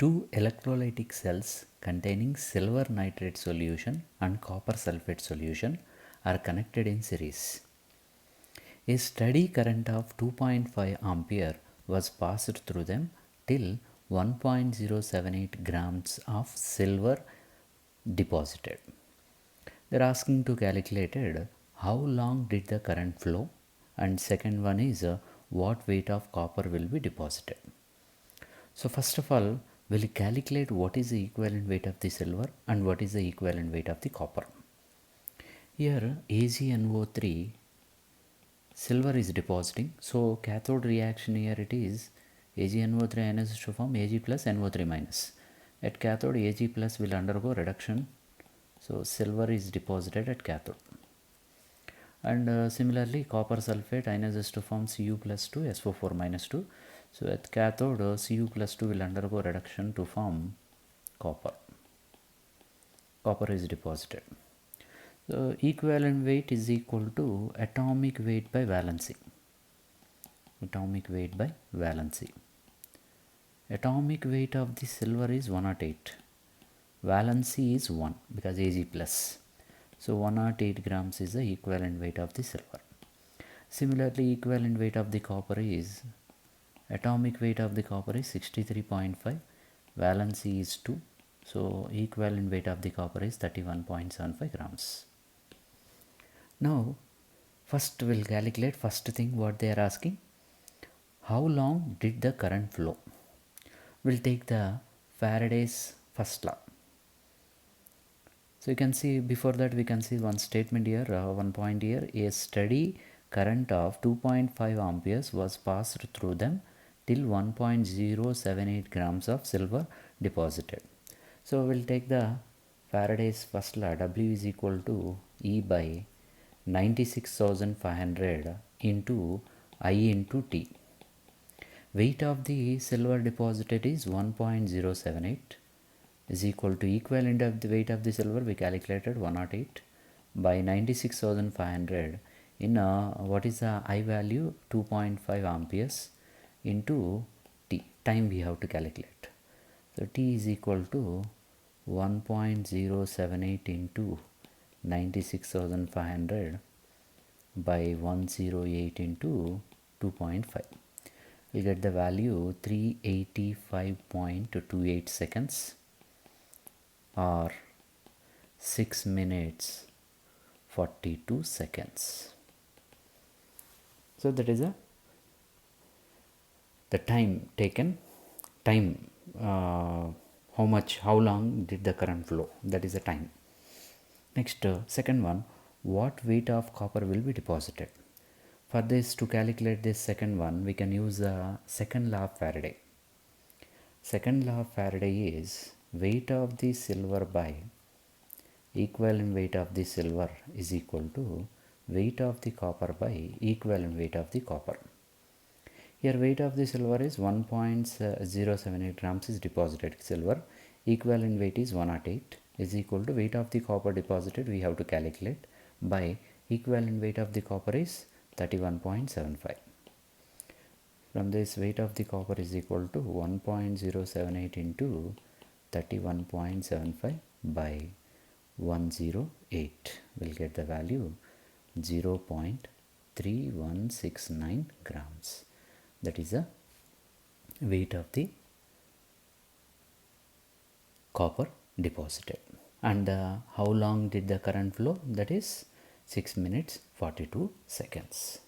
Two electrolytic cells containing silver nitrate solution and copper sulfate solution are connected in series. A steady current of 2.5 ampere was passed through them till 1.078 grams of silver deposited. They are asking to calculate how long did the current flow, and second one is what weight of copper will be deposited. So first of all, we'll calculate what is the equivalent weight of the silver and what is the equivalent weight of the copper. Here AgNO3, silver is depositing, so cathode reaction here it is AgNO3 ionizes to form Ag plus NO3 minus. At cathode Ag plus will undergo reduction, so silver is deposited at cathode. And similarly copper sulfate ionizes to form Cu plus 2 SO4 minus 2. So at cathode Cu plus 2 will undergo reduction to form copper. Copper is deposited. So equivalent weight is equal to atomic weight by valency. Atomic weight by valency. Atomic weight of the silver is 108. Valency is 1 because Ag plus. So 108 grams is the equivalent weight of the silver. Similarly, equivalent weight of the copper is, atomic weight of the copper is 63.5, valency is 2. So equivalent weight of the copper is 31.75 grams. Now first we'll calculate first thing what they are asking. How long did the current flow? We'll take the Faraday's first law. So you can see before that we can see one statement here, one point here, a steady current of 2.5 amperes was passed through them till 1.078 grams of silver deposited. So we'll take the Faraday's first law, W is equal to E by 96,500 into I into T. Weight of the silver deposited is 1.078 is equal to equivalent of the weight of the silver we calculated 108 by 96,500 in what is the I value 2.5 amperes into T, time we have to calculate. So T is equal to 1.078 into 96,500 by 108 into 2.5. We get the value 385.28 seconds or 6 minutes 42 seconds. So that is the time taken, how long did the current flow, that is the time. Next second one, what weight of copper will be deposited. For this, to calculate this second one, we can use the second law of Faraday. Second law of Faraday is weight of the silver by equivalent weight of the silver is equal to weight of the copper by equivalent weight of the copper. Here weight of the silver is 1.078 grams is deposited silver, equivalent weight is 108 is equal to weight of the copper deposited we have to calculate by equivalent weight of the copper is 31.75. From this, weight of the copper is equal to 1.078 into 31.75 by 108. We'll get the value 0.3169 grams. That is the weight of the copper deposited. And how long did the current flow? That is 6 minutes 42 seconds.